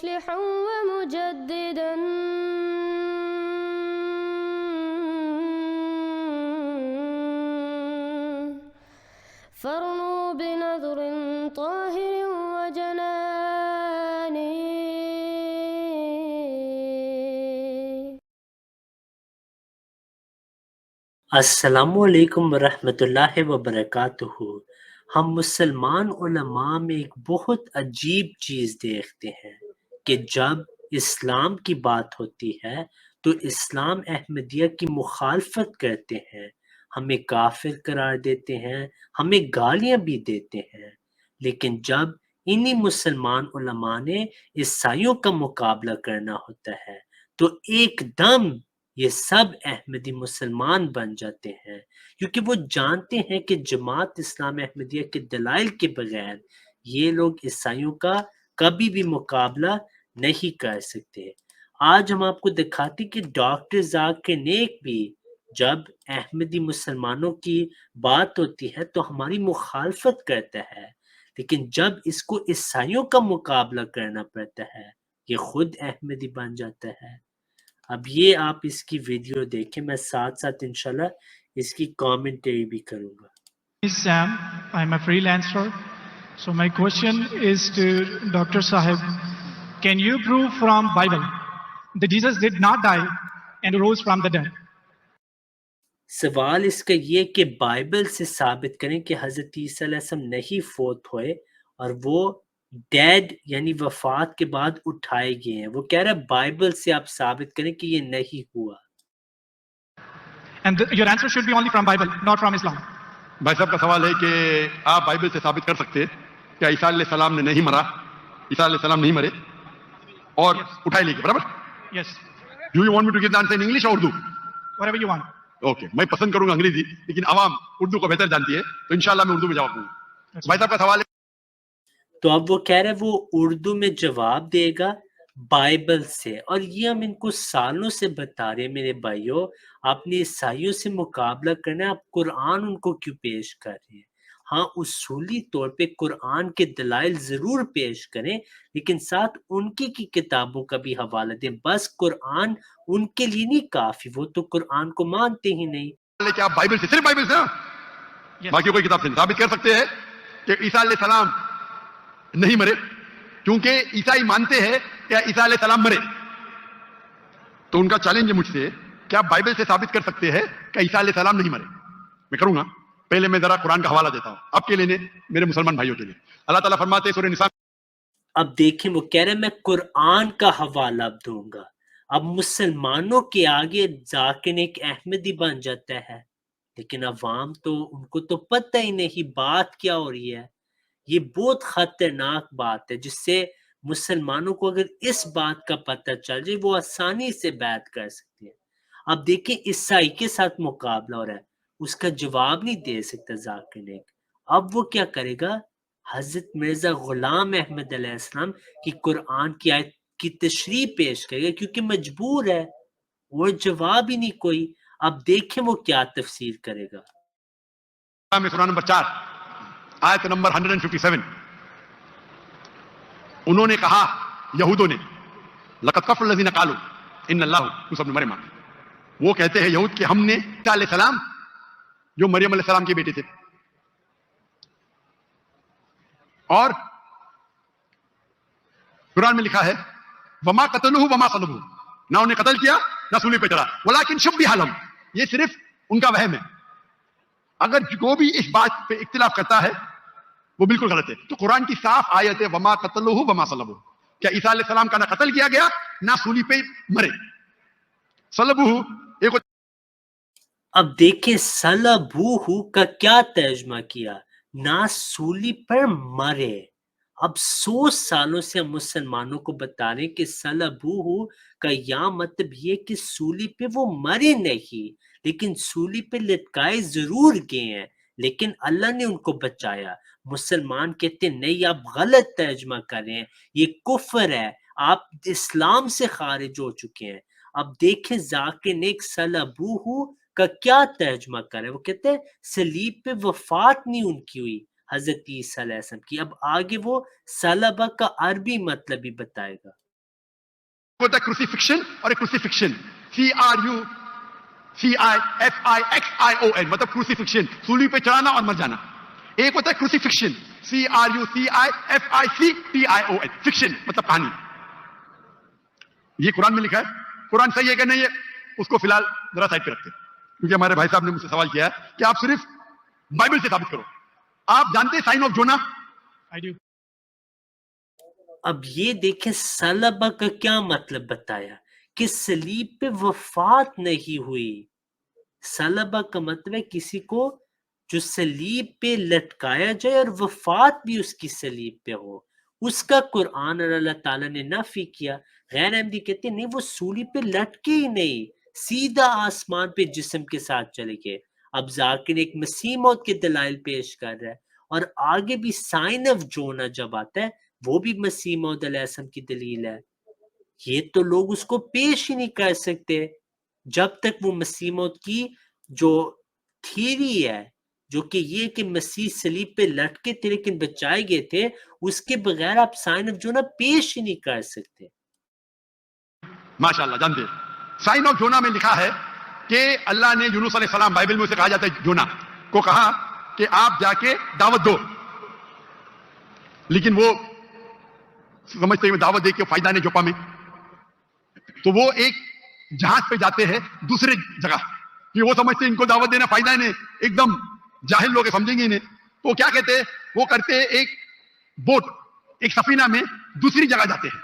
مصلحا ومجددا فارنوا بنظر طاهر وجنان. السلام علیکم ورحمۃ اللہ وبرکاتہ۔ ہم مسلمان علماء میں ایک بہت عجیب چیز دیکھتے ہیں کہ جب اسلام کی بات ہوتی ہے تو اسلام احمدیہ کی مخالفت کرتے ہیں، ہمیں کافر قرار دیتے ہیں، ہمیں گالیاں بھی دیتے ہیں، لیکن جب انہی مسلمان علماء نے عیسائیوں کا مقابلہ کرنا ہوتا ہے تو ایک دم یہ سب احمدی مسلمان بن جاتے ہیں، کیونکہ وہ جانتے ہیں کہ جماعت اسلام احمدیہ کے دلائل کے بغیر یہ لوگ عیسائیوں کا کبھی بھی مقابلہ نہیں کر سکتے۔ آج ہم آپ کو دکھاتے کہ ڈاکٹر ذاکر نائک بھی جب احمدی مسلمانوں کی بات ہوتی ہے تو ہماری مخالفت کرتا ہے، لیکن جب اس کو عیسائیوں کا مقابلہ کرنا پڑتا ہے یہ خود احمدی بن جاتا ہے۔ اب یہ آپ اس کی ویڈیو دیکھیں، میں ساتھ ساتھ انشاءاللہ اس کی کامنٹری بھی کروں گا۔ is Sam. I'm a freelancer. So my question is to Dr. Sahib. Can you prove from Bible that Jesus did not die and rose from the dead? سوال اس کا یہ کہ بائبل سے ثابت کریں کہ حضرت عیسیٰ علیہ السلام نہیں فوت ہوئے اور وہ ڈیڈ یعنی وفات کے بعد اٹھائے گئے ہیں۔ وہ کہہ رہا ہے بائبل سے آپ ثابت کریں کہ یہ نہیں ہوا۔ And your answer should be only from Bible, not from Islam. بھائی صاحب کا سوال ہے کہ آپ بائبل سے ثابت کر سکتے ہیں کہ عیسیٰ علیہ السلام نے نہیں مرا، عیسیٰ علیہ السلام نہیں مرے اور اٹھائے لے گئے، برابر؟ Yes. Do you want me to give the answer in English اور Urdu? Whatever you want. Okay, میں پسند کروں گا انگریزی، لیکن عوام اردو کو بہتر جانتی ہے تو انشاءاللہ میں اردو میں جواب دوں گا۔ بھائی صاحب کا سوال ہے، تو اب وہ کہہ رہے ہیں وہ اردو میں جواب دے گا بائبل سے، اور یہ ہم ان کو سالوں سے بتا رہے ہیں میرے بھائیوں، آپ نے عیسائیوں سے مقابلہ کرنا ہے، آپ قرآن ان کو کیوں پیش کر رہے ہیں؟ ہاں اصولی طور پہ قرآن کے دلائل ضرور پیش کریں، لیکن ساتھ ان کی کتابوں کا بھی حوالہ دیں، بس قرآن ان کے لیے نہیں کافی، وہ تو قرآن کو مانتے ہی نہیں۔ کہ آپ بائبل سے، صرف بائبل سے نا، Yes. باقی کوئی کتاب سے نہیں ثابت کر سکتے ہیں کہ عیسیٰ علیہ السلام نہیں مرے، کیونکہ عیسائی مانتے ہیں کہ عیسیٰ علیہ السلام مرے، تو ان کا چیلنج ہے مجھ سے کہ آپ بائبل سے ثابت کر سکتے ہیں کہ عیسیٰ علیہ السلام نہیں مرے۔ میں کروں گا، پہلے میں ذرا قرآن کا حوالہ دیتا ہوں آپ کے لیے، میرے مسلمان بھائیوں کے لیے۔ اللہ تعالیٰ فرماتے ہیں سورہ نساء، اب دیکھیں وہ کہہ رہے ہیں میں قرآن کا حوالہ اب دوں گا۔ اب مسلمانوں کے آگے ذاکر نائک احمدی بن جاتا ہے، لیکن عوام تو ان کو تو پتہ ہی نہیں بات کیا ہو رہی ہے۔ یہ بہت خطرناک بات ہے جس سے مسلمانوں کو اگر اس بات کا پتہ چل جائے وہ آسانی سے بیعت کر سکتے ہیں۔ اب دیکھیں عیسائی کے ساتھ مقابلہ ہو رہا ہے، اس کا جواب نہیں دے سکتا ذاکر نائک۔ اب وہ کیا کرے گا؟ حضرت مرزا غلام احمد علیہ السلام کی قرآن کی آیت کی تشریح پیش کرے گا، کیونکہ مجبور ہے، اور جواب ہی نہیں کوئی۔ اب دیکھیں وہ کیا تفسیر کرے گا۔ میں سورہ نمبر 4 آیت نمبر 157، انہوں نے کہا، یہودوں نے، لقد کفر الذین قالوا ان اللہ عیسی ابن مریم، وہ کہتے ہیں یہود کہ ہم نے عیسیٰ علیہ السلام جو مریم علیہ السلام کے بیٹے تھے، اور قرآن میں لکھا ہے وما قتلوہ وما صلبوہ، نہ انہیں قتل کیا نہ سولی پہ چڑھا، ولکن شبہ لہم، یہ صرف ان کا وہم ہے۔ اگر جو بھی اس بات پہ اختلاف کرتا ہے وہ بالکل غلط ہے۔ تو قرآن کی صاف آیت ہے وما قتلوہ وما صلبوہ، کیا عیسیٰ علیہ السلام کا نہ قتل کیا گیا نہ سولی پہ مرے۔ صلبوہ ایک، اب دیکھیں صلبوہ کا کیا ترجمہ کیا، نہ سولی پر مرے۔ اب 100 سالوں سے ہم مسلمانوں کو بتا رہے ہیں کہ صلبوہ کا یا مطلب یہ کہ سولی پہ وہ مرے نہیں، لیکن سولی پہ لٹکائے ضرور گئے ہیں، لیکن اللہ نے ان کو بچایا۔ مسلمان کہتے ہیں نہیں آپ غلط ترجمہ کر رہے ہیں، یہ کفر ہے، آپ اسلام سے خارج ہو چکے ہیں۔ اب دیکھیں ذاکر نائک صلبوہ کا کیا ترجمہ کرے، وہ کہتے ہیں صلیب پہ وفات نہیں ان کی ہوئی حضرت عیسیٰ علیہ السلام کی۔ اب آگے وہ صلبہ کا عربی مطلب بھی بتائے گا۔ होता है क्रूसीफिक्शन और एक क्रूसीफिक्शन, CRUCIFIXION, मतलब क्रूसीफिक्शन, सूली पे चढ़ाना और मर जाना. एक होता है क्रूसीफिक्शन, CRUCIFICTION, फिक्शन मतलब कहानी. ये कुरान में लिखा है. कुरान सही है कि नहीं है उसको फिलहाल जरा साइड पे रखते हैं, क्योंकि हमारे भाई साहब ने मुझसे सवाल किया है कि आप सिर्फ बाइबल से साबित करो. आप जानते हैं sign of Jonah? I do. अब ये देखें सलबा का क्या मतलब बताया कि सलीब पे वफात नहीं हुई. सलबा का मतलब है किसी को जो सलीब पे लटकाया जाए और वफात भी उसकी सलीब पे हो. उसका कुरान और अल्लाह ताला ने नफी किया. गैर अहमदी कहते हैं नहीं, वो सूली पे लटके ही नहीं, सीधा आसमान पे जिस्म के साथ चले गए. अब जाकिर एक मसीह मौत के दलाइल पेश कर रहा है और आगे भी साइन ऑफ जोना जब आता है वो भी मसीह मौद अलैहिस्सलाम की दलील है. ये तो लोग उसको पेश ही नहीं कर सकते जब तक वो मसीह मौद की जो थ्योरी है, जो कि ये कि मसीह सलीब पे लटके थे लेकिन बचाए गए थे, उसके बगैर आप साइन ऑफ जोना पेश ही नहीं कर सकते. माशाल्लाह, जानते हैं साइन ऑफ जोना में लिखा है कि अल्लाह ने यूनुस अलैहिस्सलाम, बाइबल में उसे कहा जाता है जोना को, कहा कि आप जाके दावत दो, लेकिन वो समझते हैं दावत दे के फायदा नहीं जोपा में, तो वो एक जहाज पे जाते हैं दूसरे जगह, कि वो समझते हैं इनको दावत देना फायदा नहीं, एकदम जाहिल लोग समझेंगे इन्हें. तो क्या कहते हैं, वो करते हैं एक बोट, एक सफीना में दूसरी जगह जाते हैं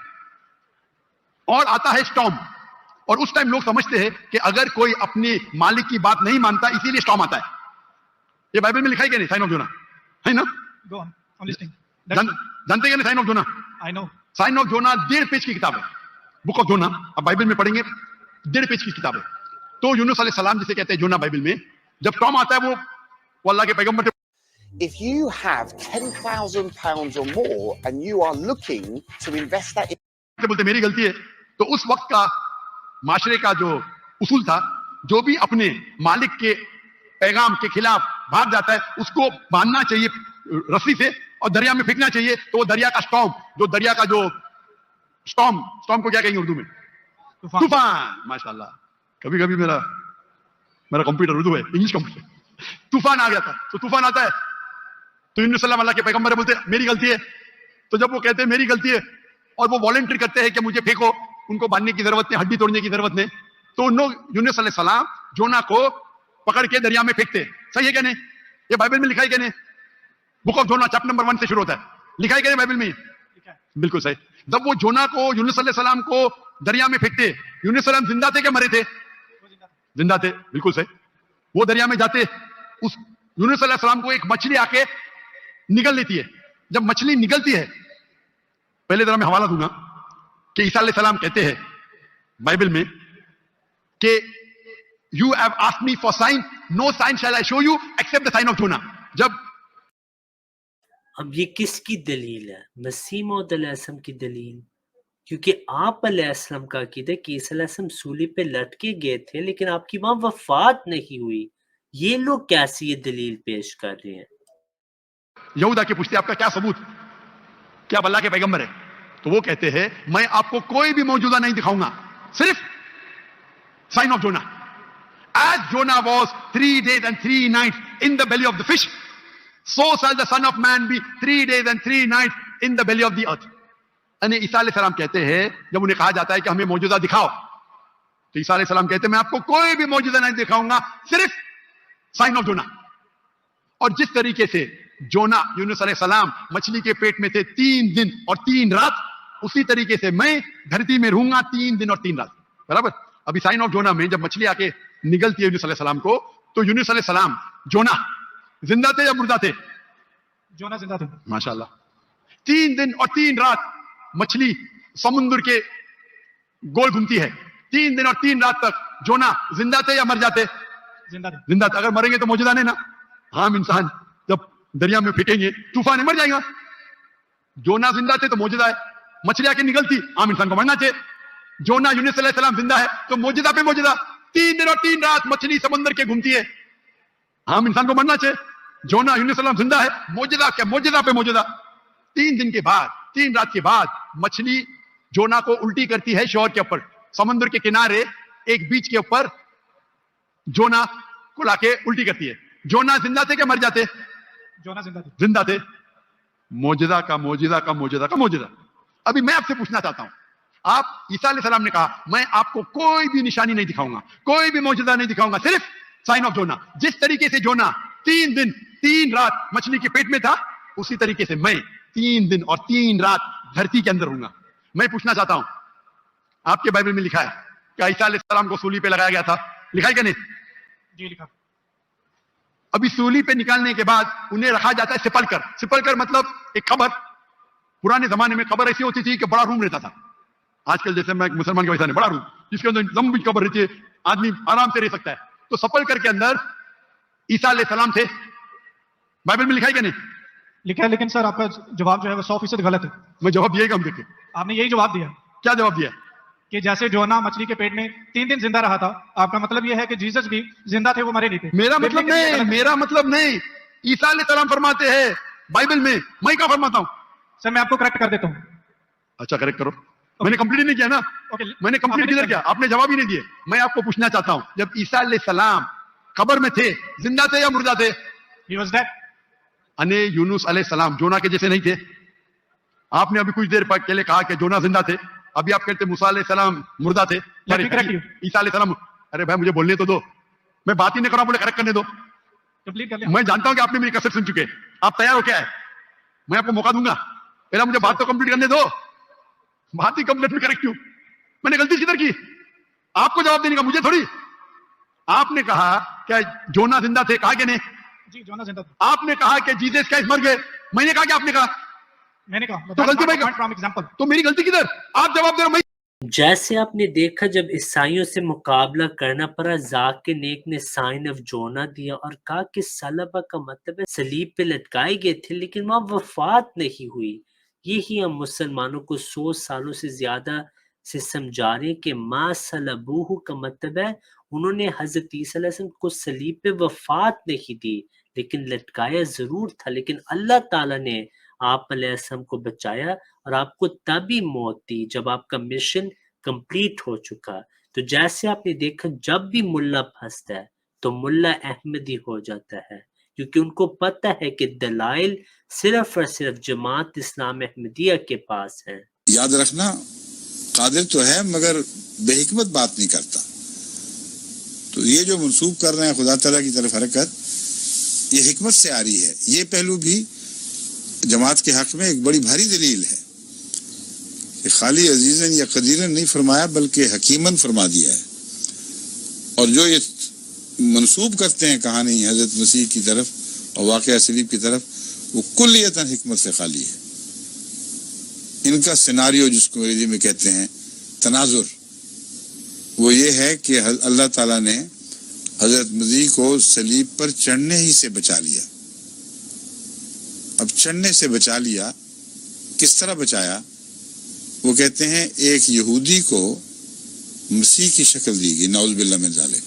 और आता है स्टॉर्म. और उस टाइम लोग समझते हैं कि अगर कोई अपने मालिक की बात नहीं मानता इसीलिए स्टॉर्म आता है. ये बाइबल में लिखा है कि नहीं साइन ऑफ जोना? है ना? Go on. I'm listening. जानते हैं sign of Jonah? I know. Sign of Jonah 1.5 page की किताब है, बुक ऑफ जोना. अब बाइबल में पढ़ेंगे 1.5 पेज की किताब है. तो यूनुस अलैहिस्सलाम जिसे कहते हैं जोना, बाइबल में जब टॉम आता है वो अल्लाह के पैगंबर थे. If you have £10,000 or more and you are looking to invest that in बोलते मेरी गलती है. तो उस वक्त का माशरे का जो उसूल था, जो भी अपने मालिक के पैगाम के खिलाफ भाग जाता है उसको बांधना चाहिए रस्सी से और दरिया में फेंकना चाहिए. तो वो दरिया का स्टॉर्म, जो दरिया का जो स्टॉर्म को क्या कहेंगे उर्दू में? तूफान. माशाल्लाह, कभी कभी मेरा कंप्यूटर उर्दू है, इंग्लिश कंप्यूटर. तूफान आ गया था. तो तूफान आता है तो यूनुस सल्लल्लाहु अल्लाह के पैगंबर बोलते मेरी गलती है. तो जब वो कहते हैं मेरी गलती है और वो वॉलंटरी करते हैं कि मुझे फेंको, उनको बांधने की जरूरत नहीं, हड्डी तोड़ने की जरूरत नहीं, तो उन लोग यूनुस अलैहिस्सलाम जोना को पकड़ के दरिया में फेंकते. सही है क्या नहीं? ये बाइबल में लिखा है क्या नहीं? Book of Jonah chapter number 1 से शुरू होता है. लिखा है क्या नहीं बाइबल में? बिल्कुल सही. जब वो जोना को, यूनुस अलैहिस्सलाम को दरिया में फेंकते, यूनुस अलैहिस्सलाम जिंदा थे क्या मरे थे? जिंदा थे. बिल्कुल सही. वो दरिया में जाते, उस यूनुस अलैहिस्सलाम को एक मछली आके निगल लेती है. जब मछली निगलती है, पहले जरा मैं हवाला दूंगा कि ईसा अलैहिस्सलाम कहते हैं बाइबल में कि you have asked me for sign, no sign shall I show you except the sign of Jonah. जब अब ये किसकी दलील है? मसीह मौद अलैहिस्सलाम की दलील. क्योंकि आप अलैहिस्सलाम का अकीदा है कि ईसा अलैहिस्सलाम सूली पे लटके गए थे लेकिन आपकी वहां वफात नहीं हुई. ये लोग कैसी ये दलील पेश कर रहे हैं? यहूदा के पूछते आपका क्या सबूत, क्या आप अल्लाह के पैगंबर है? तो वो कहते हैं मैं आपको कोई भी मौजूदा नहीं दिखाऊंगा, सिर्फ sign of Jonah. As Jonah was 3 days and 3 nights in the belly of the fish, so shall the son of man be 3 days and 3 nights in the belly of the earth. यानी ईसा अलैहिस्सलाम कहते हैं, जब उन्हें कहा जाता है कि हमें मौजूदा दिखाओ, तो ईसा अलैहिस्सलाम कहते हैं मैं आपको कोई भी मौजूदा नहीं दिखाऊंगा, सिर्फ साइन ऑफ जोना. और जिस तरीके से जोना यूनुस अलैहिस्सलाम मछली के पेट में थे 3 दिन और 3 रात, उसी तरीके से मैं धरती में रहूंगा 3 दिन और 3 रात. बराबर. अभी साइन ऑफ जोना में जब मछली आके निगलती है यूनुस अलैहिस्सलाम को, तो यूनुस अलैहिस्सलाम जोना जिंदा थे या मुर्दा थे? जोना जिंदा थे. माशाल्लाह. 3 दिन और 3 रात मछली समुद्र के गोल घूमती है. 3 दिन और 3 रात तक जोना जिंदा थे या मर जाते? जिंदा थे. जिंदा थे. अगर मरेंगे तो मौजूदा नहीं ना. हम इंसान जब दरिया में फेंकेंगे तूफान में मर जाएगा. जोना जिंदा थे तो मौजूदा है. मछली आके निकलती, आम इंसान को मरना चाहिए. जोना यूनुस अलैहिस्सलाम जिंदा है तो मौजूदा पे मौजूदा. 3 दिन और 3 रात मछली समुद्र के घूमती है, आम इंसान को मरना चाहिए. जोना यूनुस अलैहिस्सलाम जिंदा है, मौजूदा क्या? मौजूदा पे मौजूदा. 3 दिन के बाद, 3 रात के बाद मछली जोना को उल्टी करती है शोर के ऊपर, समुद्र के किनारे एक बीच के ऊपर जोना को लाके उल्टी करती है। जोना जिंदा थे क्या मर जाते? जोना जिंदा थे। जिंदा थे। मोजिजा का मोजिजा का मोजिजा का मोजिजा। अभी मैं आपसे पूछना चाहता हूं, आप ईसा अलैहिस्सलाम ने कहा मैं आपको कोई भी निशानी नहीं दिखाऊंगा, कोई भी मोजिजा नहीं दिखाऊंगा, सिर्फ साइन ऑफ जोना। जिस तरीके से जोना 3 दिन 3 रात मछली के पेट में था, उसी तरीके से मैं 3 दिन और 3 रात धरती के अंदर हूंगा। मैं पूछना चाहता हूं, आपके बाइबल में लिखा है क्या ईसा अलैहिस्सलाम को सूली पे लगाया गया था? लिखा है क्या नहीं? जी लिखा। अभी सूली पे निकालने के बाद उन्हें रखा जाता है सिपलकर। सिपलकर मतलब एक कब्र। पुराने जमाने में कब्र ऐसी होती थी कि बड़ा रूम रहता था। आजकल जैसे मैं मुसलमान के वैसा नहीं, बड़ा रूम जिसके अंदर लंबी कब्र रहती है, आदमी आराम से रह सकता है। तो सिपलकर के अंदर ईसा अलैहिस्सलाम थे। बाइबल में लिखा है क्या नहीं? लिखा है, लेकिन सर आपका जवाब जो है वो 100% गलत है। मैं जवाब दिएगा, हम देखें आपने यही जवाब दिया क्या जवाब दिया कि जैसे जोना मछली के पेट में 3 दिन जिंदा रहा था, आपका मतलब यह है कि जीसस भी जिंदा थे, वो मरे नहीं थे। मेरा मतलब नहीं, मेरा मतलब नहीं। ईसा अलैहिस्सलाम फरमाते हैं बाइबल में, मैं क्या फरमाता हूं? सर मैं आपको करेक्ट कर देता हूं। अच्छा करेक्ट करो। मैंने कंप्लीट नहीं किया ना। मैंने कंप्लीट किधर किया? आपने जवाब ही नहीं दिए। मैं आपको पूछना चाहता हूं, जब ईसा अलैहिस्सलाम कब्र में थे, जिंदा थे या मुर्दा थे? He was dead. अने यूनुस अलैहिस्सलाम जोना के जैसे नहीं थे? आपने अभी कुछ देर पहले कहा कि जोना जिंदा थे, अभी आप कहते मूसा अलैहिस्सलाम मुर्दा थे। ईसा अलैहिस्सलाम, अरे भाई मुझे बोलने तो दो, मैं बात ही नहीं कर रहा, बोले करेक्ट करने दो। कंप्लीट कर लिया। मैं जानता हूं कि आपने मेरी कसर सुन चुके, आप तैयार हो क्या है? मैं आपको मौका दूंगा, पहले मुझे बात तो कंप्लीट करने दो। बात ही कंप्लीट में करेक्ट क्यों? मैंने गलती किधर की? आपको जवाब देने का, मुझे थोड़ी। आपने कहा क्या जोना जिंदा थे? कहा कि नहीं? जी जोना जिंदा था। आपने कहा कि जीसस क्राइस्ट मर गए, मैंने कहा कि आपने कहा? मैंने कहा। तो गलती भाई फ्रॉम एग्जांपल। तो मेरी गलती किधर? आप जवाब दे रहे हो। जैसे आपने देखा, जब ईसाइयों से मुकाबला करना पड़ा, जाकिर नेक ने साइन ऑफ जोना दिया और कहा कि सलबा का मतलब है सलीब पे लटकाए गए थे, लेकिन वहां वफात नहीं हुई। यही हम मुसलमानों को 100 सालों से ज्यादा से समझा रहे हैं कि मा सलबूहु का मतलब है उन्होंने हजरत ईसा अलैहिस्सलाम को सलीब पे वफात नहीं दी, लेकिन लटकाया जरूर था। लेकिन अल्लाह ताला ने आप अलैहिस्सलाम को बचाया और आपको तभी मौत दी जब आपका मिशन कंप्लीट हो चुका। तो जैसे आपने देखा, जब भी मुल्ला फंसता है तो मुल्ला अहमदी हो जाता है, क्योंकि उनको पता है कि दलाइल सिर्फ और सिर्फ जमात इस्लाम अहमदिया के पास है। याद रखना, कादिर तो है मगर बेहिकमत बात नहीं करता। तो ये जो मंसूब कर रहे हैं खुदा ताला की तरफ हरकत, ये हिकमत से आ रही है। ये पहलू भी जमात के हक में एक बड़ी भारी दलील है कि खाली अजीजन या कदीरन नहीं फरमाया, बल्कि हकीमन फरमा दिया है। और जो ये मंसूब करते हैं कहानी हजरत मसीह की तरफ और वाक़या सलीब की तरफ, वो कुल्लियतन हिकमत से खाली है। इनका सिनारियो जिसको अंग्रेजी में कहते हैं तनाजुर, वो ये है कि अल्लाह ताला ने हजरत मसीह को सलीब पर चढ़ने ही से बचा लिया। अब चढ़ने से बचा लिया, किस तरह बचाया? वो कहते हैं एक यहूदी को मसीह की शक्ल दी गई, नाउज़ बिल्लाह मिन ज़ालिक,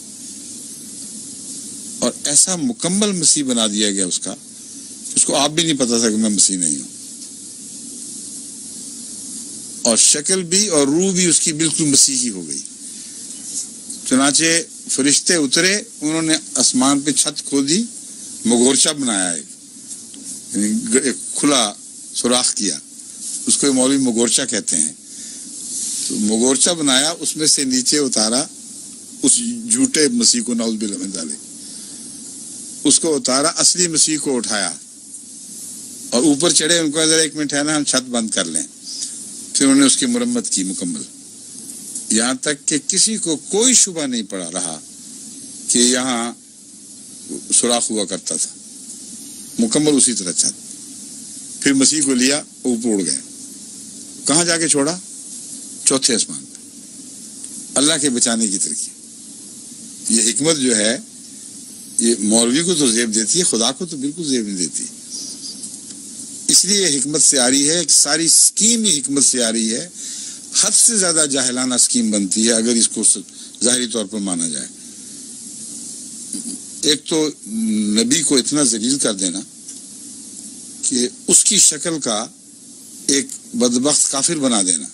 और ऐसा मुकम्मल मसीह बना दिया गया उसका, उसको आप भी नहीं पता था कि मैं मसीह नहीं हूं। और शक्ल भी और रूह भी उसकी बिल्कुल मसीही हो गई। चुनाचे फरिश्ते उतरे, उन्होंने आसमान पे छत खोदी, मगोरचा बनाया, एक खुला सुराख किया, उसको मौलवी मगोरचा कहते हैं। तो मगोरचा बनाया, उसमें से नीचे उतारा उस झूठे मसीह को, नाउज़ बिल्लाह मिन ज़ालिक, उसको उतारा, असली मसीह को उठाया और ऊपर चढ़े। उनको जरा 1 मिनट है ना, हम छत बंद कर लें। फिर उन्होंने उसकी मुरम्मत की मुकम्मल, यहाँ तक कि किसी को कोई शुबा नहीं पड़ा रहा कि यहाँ सुराख हुआ करता था, मुकम्मल उसी तरह छत। फिर मसीह को लिया, ऊपर उड़ गए। कहाँ जाके छोड़ा? चौथे आसमान पे। अल्लाह के बचाने की तरकीब। ये हिकमत जो है, ये मौलवी को तो जेब देती है, खुदा को तो बिल्कुल जेब नहीं देती। इसलिए ये हिकमत से आ रही है, सारी स्कीम ही हिकमत से आ रही है। हद से ज्यादा जाहिलाना स्कीम बनती है अगर इसको जाहिरी तौर पर माना जाए। एक तो नबी को इतना जलील कर देना कि उसकी शक्ल का एक बदबख्त काफिर बना देना,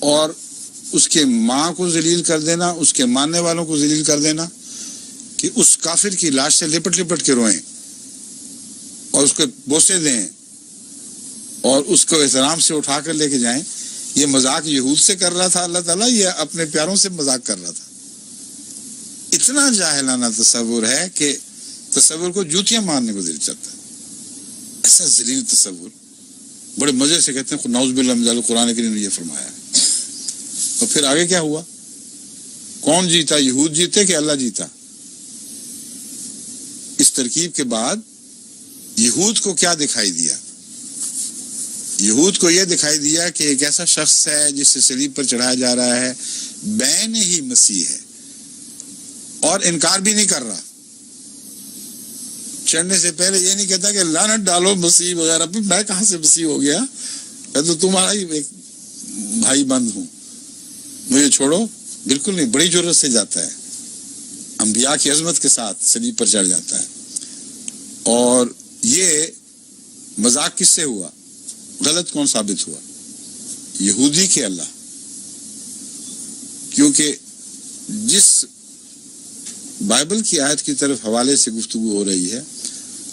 اور اس کے ماں کو ذلیل کر دینا، اس کے ماننے والوں کو ذلیل کر دینا، کہ اس کافر کی لاش سے لپٹ لپٹ کے روئیں اور اس کو بوسے دیں اور اس کو احترام سے اٹھا کر لے کے جائیں، یہ مذاق یہود سے کر رہا تھا اللہ تعالیٰ، یہ اپنے پیاروں سے مذاق کر رہا تھا؟ اتنا جاہلانہ تصور ہے کہ تصور کو جوتیاں مارنے کو دل چاہتا ہے، ایسا ذلیل تصور۔ بڑے مزے سے کہتے ہیں نعوذ باللہ من ذالک، قرآن کریم نے یہ فرمایا ہے۔ اور پھر آگے کیا ہوا؟ کون جیتا؟ یہود جیتے کہ اللہ جیتا؟ اس ترکیب کے بعد یہود کو کیا دکھائی دیا؟ یہود کو یہ دکھائی دیا کہ ایک ایسا شخص ہے جسے صلیب پر چڑھایا جا رہا ہے، بین ہی مسیح ہے اور انکار بھی نہیں کر رہا، چڑھنے سے پہلے یہ نہیں کہتا کہ لعنت ڈالو مسیح وغیرہ پہ، میں کہاں سے مسیح ہو گیا، میں تو تمہارا ہی ایک بھائی بند ہوں، مجھے چھوڑو۔ بالکل نہیں، بڑی جرأت سے جاتا ہے، انبیاء کی عظمت کے ساتھ صلیب پر چڑھ جاتا ہے۔ اور یہ مذاق کس سے ہوا؟ غلط کون ثابت ہوا؟ یہودی کے اللہ، کیونکہ جس بائبل کی آیت کی طرف حوالے سے گفتگو ہو رہی ہے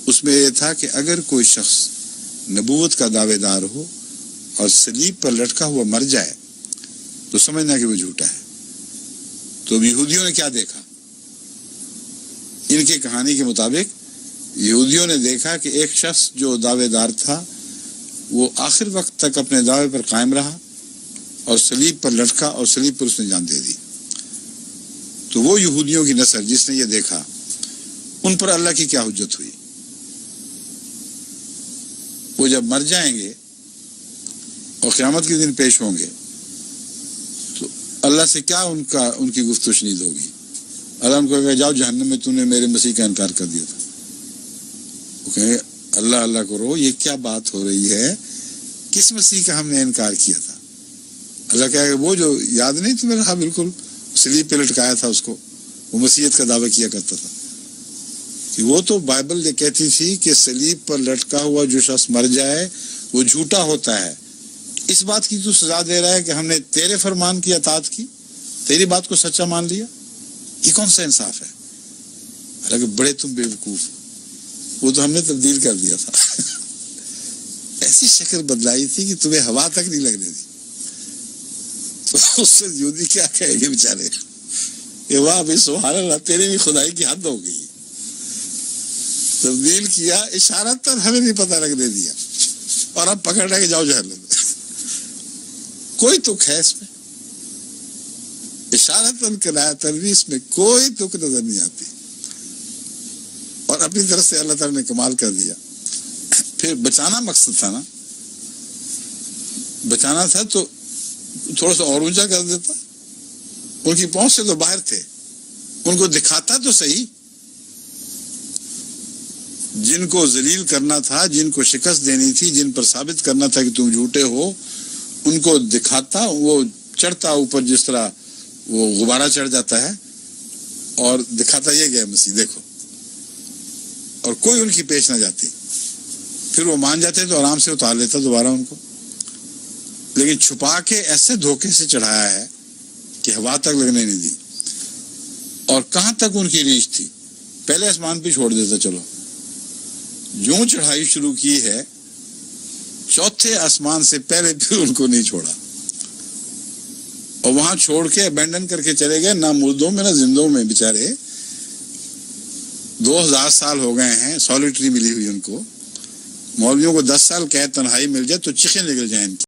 اس میں یہ تھا کہ اگر کوئی شخص نبوت کا دعوے دار ہو اور صلیب پر لٹکا ہوا مر جائے تو سمجھنا کہ وہ جھوٹا ہے۔ تو یہودیوں نے کیا دیکھا؟ ان کی کہانی کے مطابق یہودیوں نے دیکھا کہ ایک شخص جو دعوے دار تھا وہ آخر وقت تک اپنے دعوے پر قائم رہا اور صلیب پر لٹکا اور صلیب پر اس نے جان دے دی۔ تو وہ یہودیوں کی نسل جس نے یہ دیکھا، ان پر اللہ کی کیا حجت ہوئی؟ وہ جب مر جائیں گے اور قیامت کے دن پیش ہوں گے تو اللہ سے کیا ان کی گفت و شنید ہوگی؟ اللہ ان کو کہے گا جاؤ جہنم میں، تو نے میرے مسیح کا انکار کر دیا تھا۔ وہ کہیں گے اللہ اللہ کرو، یہ کیا بات ہو رہی ہے، کس مسیح کا ہم نے انکار کیا تھا؟ اللہ کہے گا وہ جو یاد نہیں تمہیں رہا، بالکل صلیب پہ لٹکایا تھا اس کو، وہ مسیحیت کا دعویٰ کیا کرتا تھا کہ وہ تو بائبل یہ کہتی تھی کہ صلیب پر لٹکا ہوا جو شخص مر جائے وہ جھوٹا ہوتا ہے، اس بات کی تو سزا دے رہا ہے کہ ہم نے تیرے فرمان کی اطاعت کی، تیری بات کو سچا مان لیا، یہ کون سا انصاف ہے؟ حالانکہ بڑے تم بے وقوف، وہ تو ہم نے تبدیل کر دیا تھا ایسی شکل بدلائی تھی کہ تمہیں ہوا تک نہیں لگنے دی۔ تو اس سے یہودی کیا کہے گے بیچارے کہ واہ بھائی سبحان اللہ، تیری بھی خدائی کی حد ہو گئی، تبدیل کیا، اشارت تک ہمیں نہیں پتہ لگنے دیا، اور اب پکڑ رہے کہ جاؤ جہنم میں۔ کوئی تک ہے اس میں، اشارتاً کنایتاً بھی اس میں کوئی تک نظر نہیں آتی، اور اپنی طرف سے اللہ تعالیٰ نے کمال کر دیا۔ پھر بچانا مقصد تھا نا، بچانا تھا تو تھوڑا سا اور اونچا کر دیتا، ان کی پہنچ سے تو باہر تھے، ان کو دکھاتا تو صحیح، جن کو ذلیل کرنا تھا، جن کو شکست دینی تھی، جن پر ثابت کرنا تھا کہ تم جھوٹے ہو، ان کو دکھاتا، وہ چڑھتا اوپر جس طرح وہ غبارہ چڑھ جاتا ہے، اور دکھاتا یہ گیا مسیح دیکھو، اور کوئی ان کی پیش نہ جاتی، پھر وہ مان جاتے تو آرام سے اتار لیتا دوبارہ ان کو، لیکن چھپا کے ایسے دھوکے سے چڑھایا ہے کہ ہوا تک لگنے نہیں دی۔ اور کہاں تک ان کی ریچ تھی؟ پہلے آسمان پہ چھوڑ دیتا، چلو جو چڑھائی شروع کی ہے چوتھے آسمان سے پہلے پھر ان کو نہیں چھوڑا، اور وہاں چھوڑ کے ابینڈن کر کے چلے گئے، نہ مردوں میں نہ زندوں میں، بیچارے 2000 سال ہو گئے ہیں، سالیٹری ملی ہوئی ان کو، مولویوں کو 10 سال قید تنہائی مل جائے تو چیخیں نکل جائیں ان کی۔